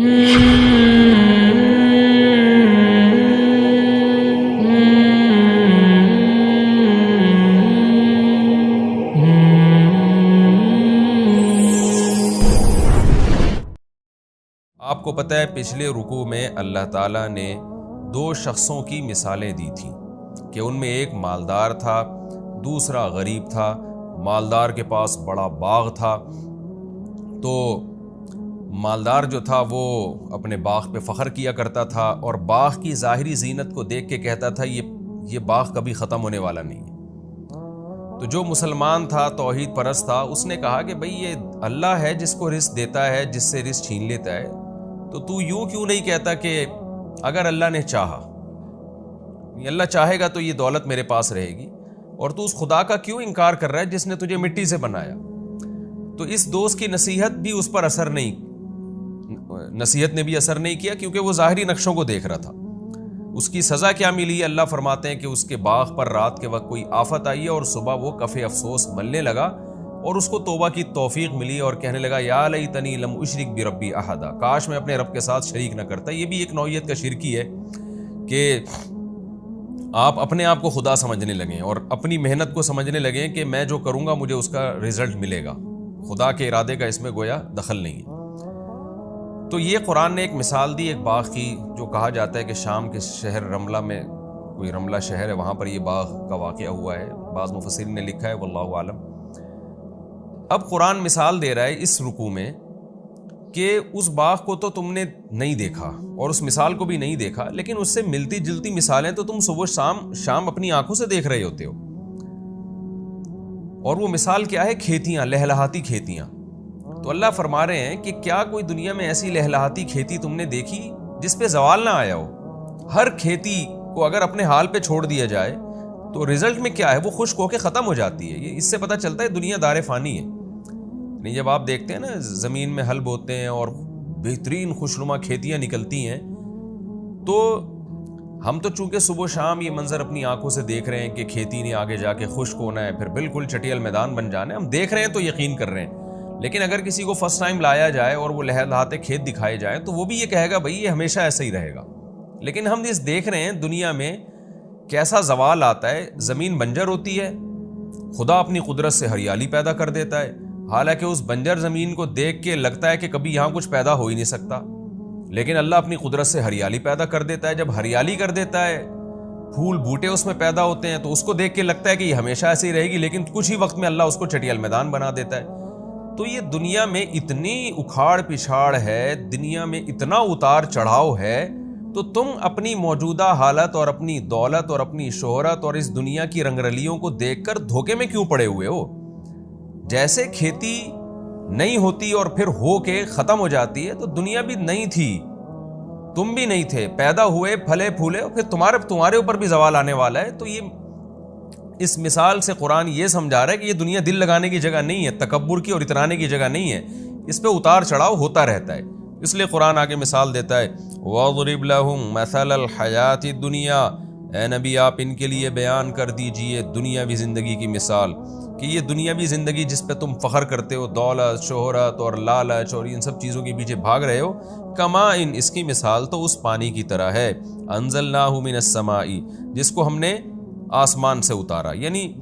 آپ کو پتہ ہے پچھلے رکوع میں اللہ تعالیٰ نے 2 شخصوں کی مثالیں دی تھیں کہ ان میں ایک مالدار تھا، دوسرا غریب تھا۔ مالدار کے پاس بڑا باغ تھا، تو مالدار جو تھا وہ اپنے باغ پہ فخر کیا کرتا تھا اور باغ کی ظاہری زینت کو دیکھ کے کہتا تھا یہ باغ کبھی ختم ہونے والا نہیں ہے۔ تو جو مسلمان تھا، توحید پرست تھا، اس نے کہا کہ بھئی یہ اللہ ہے جس کو رزق دیتا ہے، جس سے رزق چھین لیتا ہے، تو یوں کیوں نہیں کہتا کہ اگر اللہ نے چاہا، اللہ چاہے گا تو یہ دولت میرے پاس رہے گی، اور تو اس خدا کا کیوں انکار کر رہا ہے جس نے تجھے مٹی سے بنایا؟ تو اس دوست کی نصیحت بھی اس پر نصیحت نے بھی اثر نہیں کیا، کیونکہ وہ ظاہری نقشوں کو دیکھ رہا تھا۔ اس کی سزا کیا ملی؟ اللہ فرماتے ہیں کہ اس کے باغ پر رات کے وقت کوئی آفت آئی ہے اور صبح وہ کف افسوس ملنے لگا اور اس کو توبہ کی توفیق ملی اور کہنے لگا یا لیتنی لم اشرک بربی احدا، کاش میں اپنے رب کے ساتھ شریک نہ کرتا۔ یہ بھی ایک نوعیت کا شرکی ہے کہ آپ اپنے آپ کو خدا سمجھنے لگیں اور اپنی محنت کو سمجھنے لگیں کہ میں جو کروں گا مجھے اس کا رزلٹ ملے گا، خدا کے ارادے کا اس میں گویا دخل نہیں ہے۔ تو یہ قرآن نے ایک مثال دی ایک باغ کی، جو کہا جاتا ہے کہ شام کے شہر رملہ میں، کوئی رملہ شہر ہے، وہاں پر یہ باغ کا واقعہ ہوا ہے، بعض مفسرین نے لکھا ہے، واللہ عالم۔ اب قرآن مثال دے رہا ہے اس رکوع میں کہ اس باغ کو تو تم نے نہیں دیکھا اور اس مثال کو بھی نہیں دیکھا، لیکن اس سے ملتی جلتی مثالیں تو تم صبح شام اپنی آنکھوں سے دیکھ رہے ہوتے ہو۔ اور وہ مثال کیا ہے؟ کھیتیاں، لہلہاتی کھیتیاں۔ تو اللہ فرما رہے ہیں کہ کیا کوئی دنیا میں ایسی لہلہاتی کھیتی تم نے دیکھی جس پہ زوال نہ آیا ہو؟ ہر کھیتی کو اگر اپنے حال پہ چھوڑ دیا جائے تو رزلٹ میں کیا ہے؟ وہ خشک ہو کے ختم ہو جاتی ہے۔ یہ اس سے پتہ چلتا ہے دنیا دار فانی ہے۔ نہیں، جب آپ دیکھتے ہیں نا زمین میں ہل بوتے ہیں اور بہترین خوشنما کھیتیاں نکلتی ہیں، تو ہم تو چونکہ صبح شام یہ منظر اپنی آنکھوں سے دیکھ رہے ہیں کہ کھیتی نے آگے جا کے خشک ہونا ہے، پھر بالکل چٹیل میدان بن جانا ہے، ہم دیکھ رہے ہیں تو یقین کر رہے ہیں۔ لیکن اگر کسی کو فرسٹ ٹائم لایا جائے اور وہ لہلہاتے کھیت دکھائے جائیں تو وہ بھی یہ کہے گا بھائی یہ ہمیشہ ایسا ہی رہے گا۔ لیکن ہم اس دیکھ رہے ہیں دنیا میں کیسا زوال آتا ہے، زمین بنجر ہوتی ہے، خدا اپنی قدرت سے ہریالی پیدا کر دیتا ہے، حالانکہ اس بنجر زمین کو دیکھ کے لگتا ہے کہ کبھی یہاں کچھ پیدا ہو ہی نہیں سکتا، لیکن اللہ اپنی قدرت سے ہریالی پیدا کر دیتا ہے۔ جب ہریالی کر دیتا ہے، پھول بوٹے اس میں پیدا ہوتے ہیں، تو اس کو دیکھ کے لگتا ہے کہ یہ ہمیشہ ایسے ہی رہے گی، لیکن کچھ ہی وقت میں اللہ اس کو چٹیل میدان بنا دیتا ہے۔ تو یہ دنیا میں اتنی اکھاڑ پچھاڑ ہے، دنیا میں اتنا اتار چڑھاؤ ہے، تو تم اپنی موجودہ حالت اور اپنی دولت اور اپنی شہرت اور اس دنیا کی رنگرلیوں کو دیکھ کر دھوکے میں کیوں پڑے ہوئے ہو؟ جیسے کھیتی نہیں ہوتی اور پھر ہو کے ختم ہو جاتی ہے، تو دنیا بھی نہیں تھی، تم بھی نہیں تھے، پیدا ہوئے، پھلے پھولے، اور پھر تمہارے اوپر بھی زوال آنے والا ہے۔ تو یہ اس مثال سے قرآن یہ سمجھا رہا ہے کہ یہ دنیا دل لگانے کی جگہ نہیں ہے، تکبر کی اور اترانے کی جگہ نہیں ہے، اس پہ اتار چڑھاؤ ہوتا رہتا ہے۔ اس لیے قرآن آگے مثال دیتا ہے وَاضْرِبْ لَهُمْ مَثَلَ الْحَيَاةِ الدُّنْيَا، اے نبی آپ ان کے لیے بیان کر دیجئے دنیاوی زندگی کی مثال، کہ یہ دنیاوی زندگی جس پہ تم فخر کرتے ہو، دولت، شہرت اور لالچ اور ان سب چیزوں کے پیچھے بھاگ رہے ہو، کماء، اس کی مثال تو اس پانی کی طرح ہے، انزلناہ من السماء، جس کو ہم نے آسمان سے اتارا۔ یعنی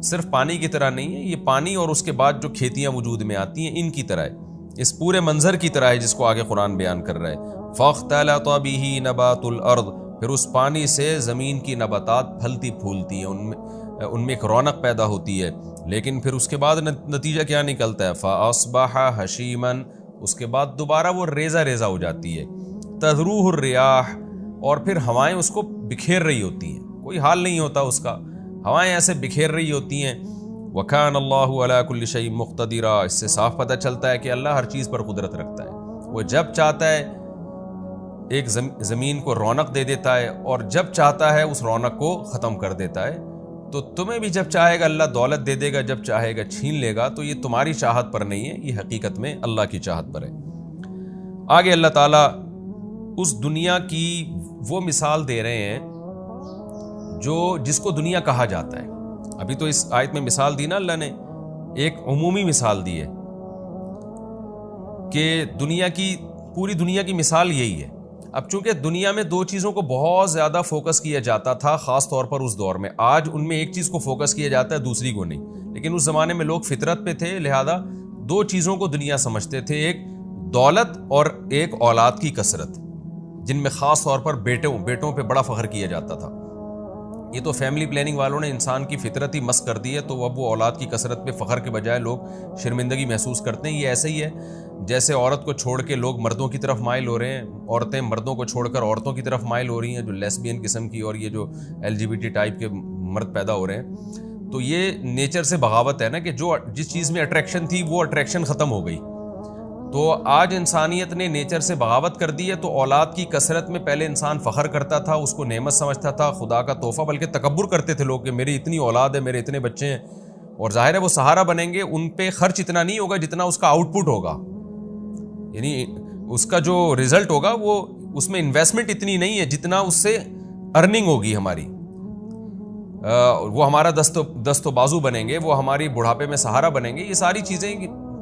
صرف پانی کی طرح نہیں ہے، یہ پانی اور اس کے بعد جو کھیتیاں وجود میں آتی ہیں ان کی طرح ہے، اس پورے منظر کی طرح ہے جس کو آگے قرآن بیان کر رہا ہے۔ فاختلط بہ نبات الارض، پھر اس پانی سے زمین کی نباتات پھلتی پھولتی ہیں، ان میں ایک رونق پیدا ہوتی ہے، لیکن پھر اس کے بعد نتیجہ کیا نکلتا ہے؟ فاصبح حشیما، اس کے بعد دوبارہ وہ ریزہ ریزہ ہو جاتی ہے، تذروہ الریاح، اور پھر ہوائیں اس کو بکھیر رہی ہوتی ہیں، کوئی حال نہیں ہوتا اس کا، ہوائیں ایسے بکھیر رہی ہوتی ہیں۔ وَكَانَ اللَّهُ عَلَىٰ كُلِّ شَيْءٍ مُقْتَدِرًا، اس سے صاف پتہ چلتا ہے کہ اللہ ہر چیز پر قدرت رکھتا ہے، وہ جب چاہتا ہے ایک زمین کو رونق دے دیتا ہے اور جب چاہتا ہے اس رونق کو ختم کر دیتا ہے۔ تو تمہیں بھی جب چاہے گا اللہ دولت دے دے گا، جب چاہے گا چھین لے گا، تو یہ تمہاری چاہت پر نہیں ہے، یہ حقیقت میں اللہ کی چاہت پر ہے۔ آگے اللہ تعالیٰ اس دنیا کی وہ مثال دے رہے ہیں جس کو دنیا کہا جاتا ہے۔ ابھی تو اس آیت میں مثال دی نا اللہ نے، ایک عمومی مثال دی ہے کہ دنیا کی پوری دنیا کی مثال یہی ہے. اب چونکہ دنیا میں دو چیزوں کو بہت زیادہ فوکس کیا جاتا تھا خاص طور پر اس دور میں, آج ان میں ایک چیز کو فوکس کیا جاتا ہے دوسری کو نہیں, لیکن اس زمانے میں لوگ فطرت پہ تھے, لہذا دو چیزوں کو دنیا سمجھتے تھے, ایک دولت اور ایک اولاد کی کثرت, جن میں خاص طور پر بیٹوں پہ بڑا فخر کیا جاتا تھا. یہ تو فیملی پلاننگ والوں نے انسان کی فطرت ہی مسخ کر دی ہے, تو اب وہ اولاد کی کثرت پہ فخر کے بجائے لوگ شرمندگی محسوس کرتے ہیں. یہ ایسے ہی ہے جیسے عورت کو چھوڑ کے لوگ مردوں کی طرف مائل ہو رہے ہیں, عورتیں مردوں کو چھوڑ کر عورتوں کی طرف مائل ہو رہی ہیں, جو لیسبین قسم کی اور یہ جو LGBT ٹائپ کے مرد پیدا ہو رہے ہیں. تو یہ نیچر سے بغاوت ہے نا, کہ جو جس چیز میں اٹریکشن تھی وہ اٹریکشن ختم ہو گئی. تو آج انسانیت نے نیچر سے بغاوت کر دی ہے, تو اولاد کی کثرت میں پہلے انسان فخر کرتا تھا, اس کو نعمت سمجھتا تھا, خدا کا تحفہ, بلکہ تکبر کرتے تھے لوگ کہ میری اتنی اولاد ہے, میرے اتنے بچے ہیں. اور ظاہر ہے وہ سہارا بنیں گے, ان پہ خرچ اتنا نہیں ہوگا جتنا اس کا آؤٹ پٹ ہوگا, یعنی اس کا جو رزلٹ ہوگا وہ اس میں انویسٹمنٹ اتنی نہیں ہے جتنا اس سے ارننگ ہوگی ہماری. وہ ہمارا دست و بازو بنیں گے, وہ ہماری بڑھاپے میں سہارا بنیں گے. یہ ساری چیزیں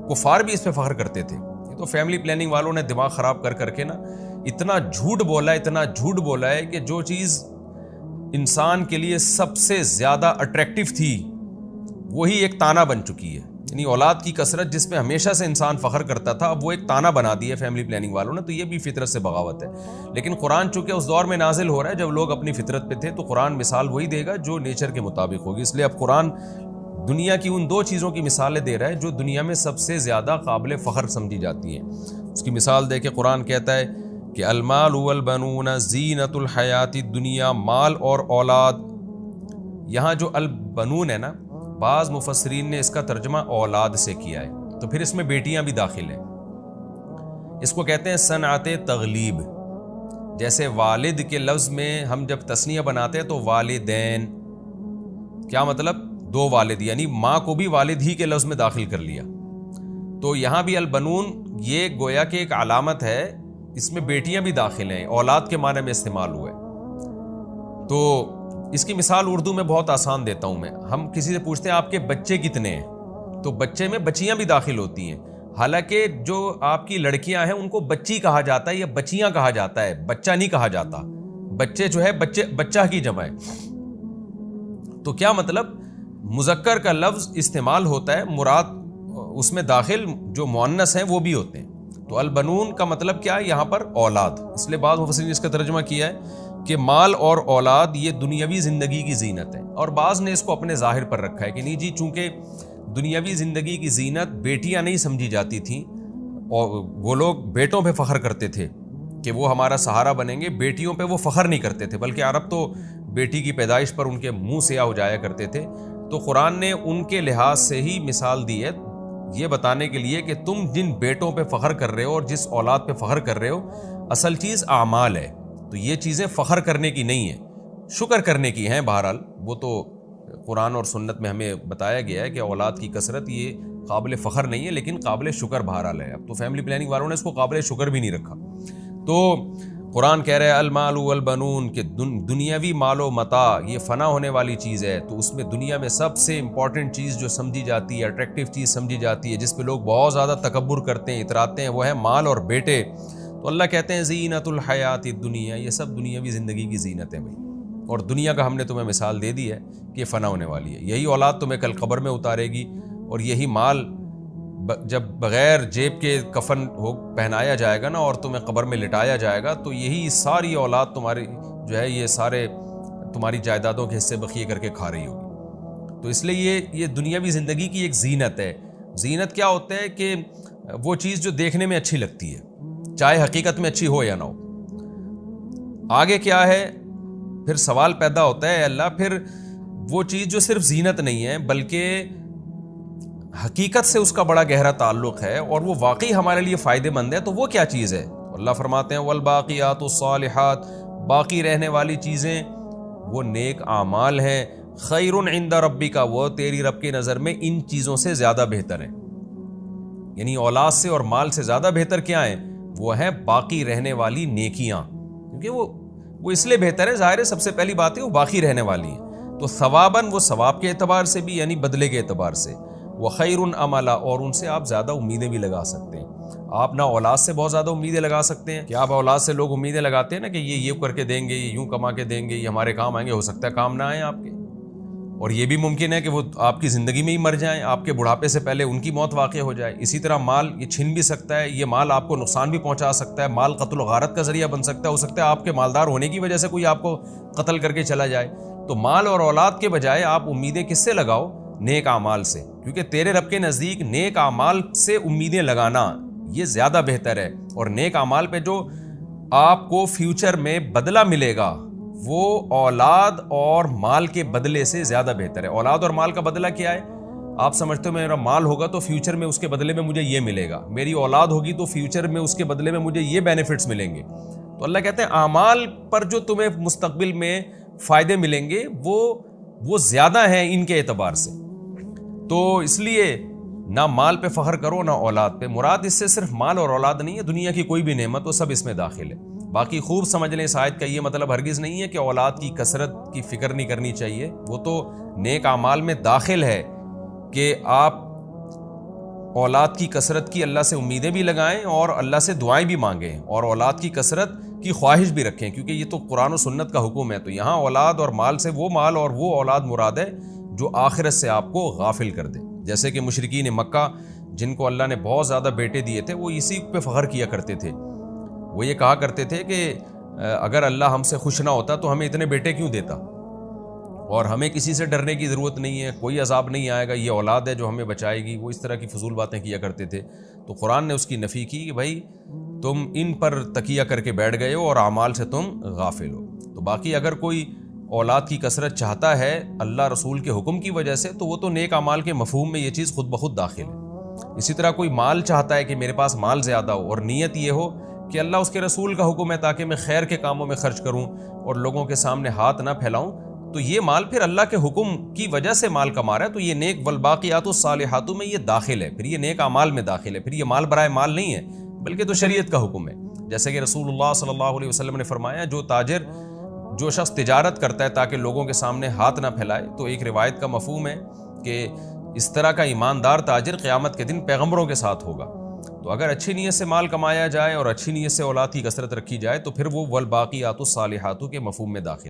کفار بھی اس پہ فخر کرتے تھے. تو فیملی پلاننگ والوں نے دماغ خراب کر کے نا اتنا جھوٹ بولا ہے کہ جو چیز انسان کے لیے سب سے زیادہ اٹریکٹیو تھی وہی ایک تانا بن چکی ہے. یعنی اولاد کی کثرت جس پہ ہمیشہ سے انسان فخر کرتا تھا, اب وہ ایک تانا بنا دی ہے فیملی پلاننگ والوں نے. تو یہ بھی فطرت سے بغاوت ہے. لیکن قرآن چونکہ اس دور میں نازل ہو رہا ہے جب لوگ اپنی فطرت پہ تھے, تو قرآن مثال وہی دے گا جو نیچر کے مطابق ہوگی. اس لیے اب قرآن دنیا کی ان دو چیزوں کی مثالیں دے رہا ہے جو دنیا میں سب سے زیادہ قابل فخر سمجھی جاتی ہیں. اس کی مثال دے کے قرآن کہتا ہے کہ المال والبنون زینت الحیات الدنیا, مال اور اولاد. یہاں جو البنون ہے نا, بعض مفسرین نے اس کا ترجمہ اولاد سے کیا ہے, تو پھر اس میں بیٹیاں بھی داخل ہیں. اس کو کہتے ہیں صنعت تغلیب. جیسے والد کے لفظ میں ہم جب تثنیہ بناتے ہیں تو والدین, کیا مطلب؟ دو والد, یعنی ماں کو بھی والد ہی کے لفظ میں داخل کر لیا. تو یہاں بھی البنون یہ گویا کہ ایک علامت ہے, اس میں بیٹیاں بھی داخل ہیں, اولاد کے معنی میں استعمال ہوا ہے. تو اس کی مثال اردو میں بہت آسان دیتا ہوں میں. ہم کسی سے پوچھتے ہیں آپ کے بچے کتنے ہیں, تو بچے میں بچیاں بھی داخل ہوتی ہیں. حالانکہ جو آپ کی لڑکیاں ہیں ان کو بچی کہا جاتا ہے یا بچیاں کہا جاتا ہے, بچہ نہیں کہا جاتا. بچے جو ہے بچہ کی جمع ہے. تو کیا مطلب؟ مذکر کا لفظ استعمال ہوتا ہے, مراد اس میں داخل جو مؤنث ہیں وہ بھی ہوتے ہیں. تو البنون کا مطلب کیا ہے یہاں پر؟ اولاد. اس لیے بعض مفسرین نے اس کا ترجمہ کیا ہے کہ مال اور اولاد یہ دنیاوی زندگی کی زینت ہے, اور بعض نے اس کو اپنے ظاہر پر رکھا ہے کہ نہیں جی, چونکہ دنیاوی زندگی کی زینت بیٹیاں نہیں سمجھی جاتی تھیں, اور وہ لوگ بیٹوں پہ فخر کرتے تھے کہ وہ ہمارا سہارا بنیں گے. بیٹیوں پہ وہ فخر نہیں کرتے تھے, بلکہ عرب تو بیٹی کی پیدائش پر ان کے منہ سیاہ ہو جایا کرتے تھے. تو قرآن نے ان کے لحاظ سے ہی مثال دی ہے, یہ بتانے کے لیے کہ تم جن بیٹوں پہ فخر کر رہے ہو اور جس اولاد پہ فخر کر رہے ہو, اصل چیز اعمال ہے. تو یہ چیزیں فخر کرنے کی نہیں ہیں, شکر کرنے کی ہیں. بہرحال وہ تو قرآن اور سنت میں ہمیں بتایا گیا ہے کہ اولاد کی کثرت یہ قابل فخر نہیں ہے, لیکن قابل شکر بہرحال ہے. اب تو فیملی پلاننگ والوں نے اس کو قابل شکر بھی نہیں رکھا. تو قرآن کہہ رہا ہے المال والبنون, کہ دنیاوی مال و متاع یہ فنا ہونے والی چیز ہے. تو اس میں دنیا میں سب سے امپورٹنٹ چیز جو سمجھی جاتی ہے, اٹریکٹیو چیز سمجھی جاتی ہے, جس پہ لوگ بہت زیادہ تکبر کرتے ہیں, اتراتے ہیں, وہ ہے مال اور بیٹے. تو اللہ کہتے ہیں زینت الحیات الدنیا, یہ سب دنیاوی زندگی کی زینت ہے بھائی. اور دنیا کا ہم نے تمہیں مثال دے دی ہے کہ یہ فنا ہونے والی ہے. یہی اولاد تمہیں کل قبر میں اتارے گی, اور یہی مال جب بغیر جیب کے کفن پہنایا جائے گا نا اور تمہیں قبر میں لٹایا جائے گا, تو یہی ساری اولاد تمہاری جو ہے یہ سارے تمہاری جائیدادوں کے حصے بخیے کر کے کھا رہی ہوگی. تو اس لیے یہ دنیاوی زندگی کی ایک زینت ہے. زینت کیا ہوتا ہے کہ وہ چیز جو دیکھنے میں اچھی لگتی ہے, چاہے حقیقت میں اچھی ہو یا نہ ہو. آگے کیا ہے پھر سوال پیدا ہوتا ہے, اللہ پھر وہ چیز جو صرف زینت نہیں ہے بلکہ حقیقت سے اس کا بڑا گہرا تعلق ہے اور وہ واقعی ہمارے لیے فائدے مند ہے, تو وہ کیا چیز ہے؟ اللہ فرماتے ہیں والباقیات الصالحات, باقی رہنے والی چیزیں وہ نیک اعمال ہیں, خیر عند ربک, وہ تیری رب کی نظر میں ان چیزوں سے زیادہ بہتر ہیں. یعنی اولاد سے اور مال سے زیادہ بہتر کیا ہیں؟ وہ ہیں باقی رہنے والی نیکیاں, کیونکہ وہ اس لیے بہتر ہے, ظاہر ہے سب سے پہلی بات ہے وہ باقی رہنے والی ہیں. تو ثواباً وہ ثواب کے اعتبار سے بھی, یعنی بدلے کے اعتبار سے, وَخَيْرٌ عَمَلًا، اور ان سے آپ زیادہ امیدیں بھی لگا سکتے ہیں۔ آپ نہ اولاد سے بہت زیادہ امیدیں لگا سکتے ہیں کہ آپ اولاد سے لوگ امیدیں لگاتے ہیں نا کہ یہ کر کے دیں گے، یہ یوں کما کے دیں گے، یہ ہمارے کام آئیں گے، ہو سکتا ہے کام نہ آئیں آپ کے، اور یہ بھی ممکن ہے کہ وہ آپ کی زندگی میں ہی مر جائیں، آپ کے بڑھاپے سے پہلے ان کی موت واقع ہو جائے۔ اسی طرح مال یہ چھن بھی سکتا ہے، یہ مال آپ کو نقصان بھی پہنچا سکتا ہے، مال قتل و غارت کا ذریعہ بن سکتا ہے، ہو سکتا ہے آپ کے مالدار ہونے کی وجہ سے کوئی آپ کو قتل کر کے چلا جائے۔ تو مال اور اولاد کے بجائے آپ امیدیں کس سے لگاؤ؟ نیک اعمال سے، کیونکہ تیرے رب کے نزدیک نیک اعمال سے امیدیں لگانا یہ زیادہ بہتر ہے، اور نیک اعمال پہ جو آپ کو فیوچر میں بدلہ ملے گا وہ اولاد اور مال کے بدلے سے زیادہ بہتر ہے۔ اولاد اور مال کا بدلہ کیا ہے؟ آپ سمجھتے ہو میرا مال ہوگا تو فیوچر میں اس کے بدلے میں مجھے یہ ملے گا، میری اولاد ہوگی تو فیوچر میں اس کے بدلے میں مجھے یہ بینیفٹس ملیں گے۔ تو اللہ کہتے ہیں اعمال پر جو تمہیں مستقبل میں فائدے ملیں گے وہ زیادہ ہیں ان کے اعتبار سے۔ تو اس لیے نہ مال پہ فخر کرو نہ اولاد پہ۔ مراد اس سے صرف مال اور اولاد نہیں ہے، دنیا کی کوئی بھی نعمت وہ سب اس میں داخل ہے۔ باقی خوب سمجھ لیں اس آیت کا یہ مطلب ہرگز نہیں ہے کہ اولاد کی کثرت کی فکر نہیں کرنی چاہیے، وہ تو نیک اعمال میں داخل ہے کہ آپ اولاد کی کثرت کی اللہ سے امیدیں بھی لگائیں اور اللہ سے دعائیں بھی مانگیں، اور اولاد کی کثرت کی خواہش بھی رکھیں، کیونکہ یہ تو قرآن و سنت کا حکم ہے۔ تو یہاں اولاد اور مال سے وہ مال اور وہ اولاد مراد ہے جو آخرت سے آپ کو غافل کر دے۔ جیسے کہ مشرکین مکہ جن کو اللہ نے بہت زیادہ بیٹے دیے تھے، وہ اسی پہ فخر کیا کرتے تھے۔ وہ یہ کہا کرتے تھے کہ اگر اللہ ہم سے خوش نہ ہوتا تو ہمیں اتنے بیٹے کیوں دیتا، اور ہمیں کسی سے ڈرنے کی ضرورت نہیں ہے، کوئی عذاب نہیں آئے گا، یہ اولاد ہے جو ہمیں بچائے گی۔ وہ اس طرح کی فضول باتیں کیا کرتے تھے۔ تو قرآن نے اس کی نفی کی کہ بھائی تم ان پر تکیہ کر کے بیٹھ گئے ہو اور اعمال سے تم غافل ہو۔ تو باقی اگر کوئی اولاد کی کثرت چاہتا ہے اللہ رسول کے حکم کی وجہ سے تو وہ تو نیک اعمال کے مفہوم میں یہ چیز خود بخود داخل ہے۔ اسی طرح کوئی مال چاہتا ہے کہ میرے پاس مال زیادہ ہو اور نیت یہ ہو کہ اللہ اس کے رسول کا حکم ہے تاکہ میں خیر کے کاموں میں خرچ کروں اور لوگوں کے سامنے ہاتھ نہ پھیلاؤں، تو یہ مال پھر اللہ کے حکم کی وجہ سے مال کما رہا ہے، تو یہ نیک والباقیات الصالحات میں یہ داخل ہے، پھر یہ نیک اعمال میں داخل ہے، پھر یہ مال برائے مال نہیں ہے بلکہ تو شریعت کا حکم ہے۔ جیسے کہ رسول اللہ صلی اللہ علیہ وسلم نے فرمایا جو شخص تجارت کرتا ہے تاکہ لوگوں کے سامنے ہاتھ نہ پھیلائے، تو ایک روایت کا مفہوم ہے کہ اس طرح کا ایماندار تاجر قیامت کے دن پیغمبروں کے ساتھ ہوگا۔ تو اگر اچھی نیت سے مال کمایا جائے اور اچھی نیت سے اولاد کی کثرت رکھی جائے تو پھر وہ والباقیات الصالحات کے مفہوم میں داخل